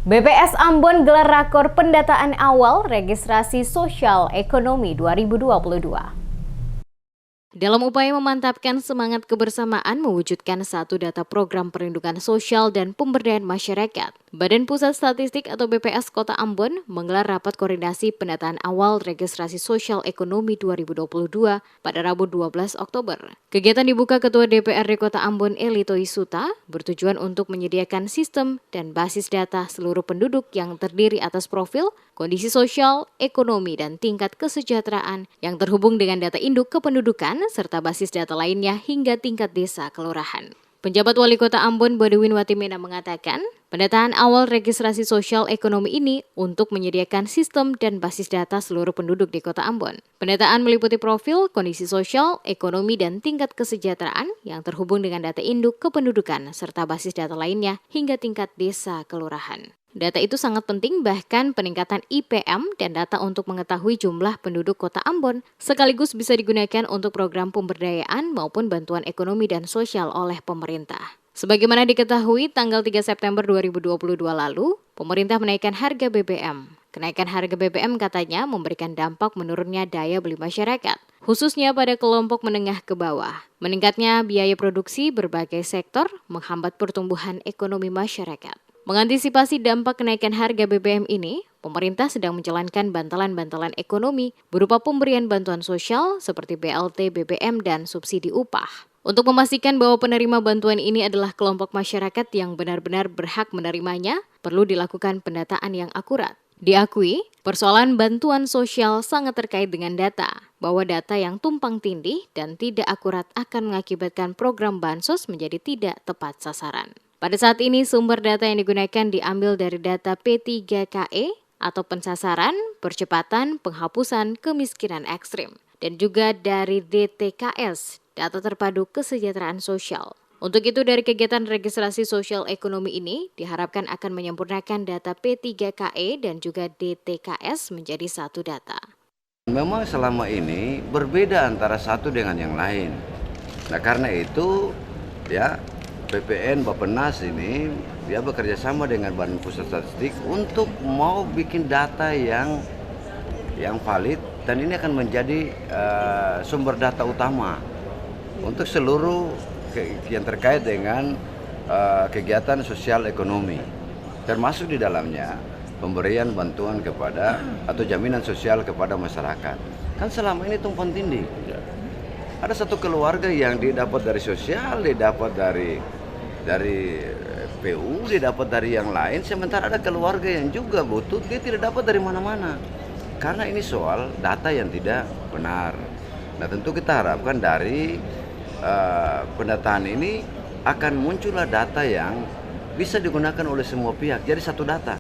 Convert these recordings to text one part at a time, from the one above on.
BPS Ambon gelar rakor pendataan awal registrasi sosial ekonomi 2022. Dalam upaya memantapkan semangat kebersamaan mewujudkan satu data program perlindungan sosial dan pemberdayaan masyarakat, Badan Pusat Statistik atau BPS Kota Ambon menggelar rapat koordinasi pendataan awal registrasi sosial ekonomi 2022 pada Rabu 12 Oktober. Kegiatan dibuka Ketua DPRD Kota Ambon Elito Isuta bertujuan untuk menyediakan sistem dan basis data seluruh penduduk yang terdiri atas profil, kondisi sosial, ekonomi, dan tingkat kesejahteraan yang terhubung dengan data induk kependudukan serta basis data lainnya hingga tingkat desa kelurahan. Penjabat Wali Kota Ambon Bodewin Watimena mengatakan, pendataan awal registrasi sosial ekonomi ini untuk menyediakan sistem dan basis data seluruh penduduk di Kota Ambon. Pendataan meliputi profil, kondisi sosial, ekonomi, dan tingkat kesejahteraan yang terhubung dengan data induk kependudukan serta basis data lainnya hingga tingkat desa kelurahan. Data itu sangat penting, bahkan peningkatan IPM dan data untuk mengetahui jumlah penduduk Kota Ambon sekaligus bisa digunakan untuk program pemberdayaan maupun bantuan ekonomi dan sosial oleh pemerintah. Sebagaimana diketahui, tanggal 3 September 2022 lalu, pemerintah menaikkan harga BBM. Kenaikan harga BBM katanya memberikan dampak menurunnya daya beli masyarakat, khususnya pada kelompok menengah ke bawah. Meningkatnya biaya produksi berbagai sektor menghambat pertumbuhan ekonomi masyarakat. Mengantisipasi dampak kenaikan harga BBM ini, pemerintah sedang menjalankan bantalan-bantalan ekonomi berupa pemberian bantuan sosial seperti BLT, BBM, dan subsidi upah. Untuk memastikan bahwa penerima bantuan ini adalah kelompok masyarakat yang benar-benar berhak menerimanya, perlu dilakukan pendataan yang akurat. Diakui, persoalan bantuan sosial sangat terkait dengan data, bahwa data yang tumpang tindih dan tidak akurat akan mengakibatkan program bansos menjadi tidak tepat sasaran. Pada saat ini, sumber data yang digunakan diambil dari data P3KE atau pensasaran, percepatan, penghapusan, kemiskinan ekstrim, dan juga dari DTKS, data terpadu kesejahteraan sosial. Untuk itu, dari kegiatan registrasi sosial ekonomi ini diharapkan akan menyempurnakan data P3KE dan juga DTKS menjadi satu data. Memang selama ini berbeda antara satu dengan yang lain. Nah, karena itu BPN Bappenas ini dia bekerja sama dengan Badan Pusat Statistik untuk mau bikin data yang valid, dan ini akan menjadi sumber data utama untuk seluruh yang terkait dengan kegiatan sosial ekonomi, termasuk di dalamnya pemberian bantuan kepada atau jaminan sosial kepada masyarakat. Kan selama ini tumpang tindih. Ada satu keluarga yang didapat dari sosial, didapat dari PU, didapat dari yang lain, sementara ada keluarga yang juga butuh, dia tidak dapat dari mana-mana. Karena ini soal data yang tidak benar. Nah, tentu kita harapkan dari pendataan ini akan muncullah data yang bisa digunakan oleh semua pihak, jadi satu data.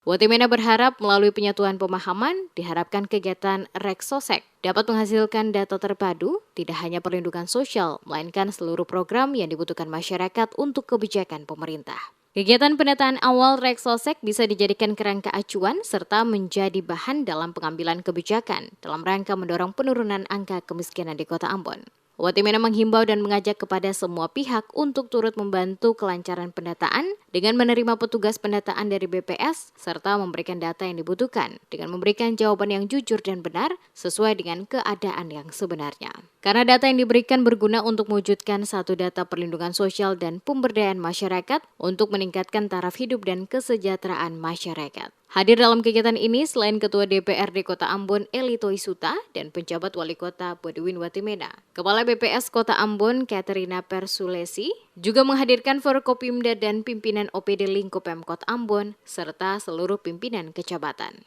Watimena berharap melalui penyatuan pemahaman, diharapkan kegiatan Reksosek dapat menghasilkan data terpadu, tidak hanya perlindungan sosial, melainkan seluruh program yang dibutuhkan masyarakat untuk kebijakan pemerintah. Kegiatan pendataan awal Reksosek bisa dijadikan kerangka acuan serta menjadi bahan dalam pengambilan kebijakan dalam rangka mendorong penurunan angka kemiskinan di Kota Ambon. Watimena menghimbau dan mengajak kepada semua pihak untuk turut membantu kelancaran pendataan dengan menerima petugas pendataan dari BPS serta memberikan data yang dibutuhkan dengan memberikan jawaban yang jujur dan benar sesuai dengan keadaan yang sebenarnya. Karena data yang diberikan berguna untuk mewujudkan satu data perlindungan sosial dan pemberdayaan masyarakat untuk meningkatkan taraf hidup dan kesejahteraan masyarakat. Hadir dalam kegiatan ini selain Ketua DPRD Kota Ambon Elito Isuta dan penjabat Wali Kota Bodewin Watimena, Kepala BPS Kota Ambon Katerina Persulesi juga menghadirkan Forkopimda dan pimpinan OPD Lingkup Pemkot Ambon serta seluruh pimpinan kecamatan.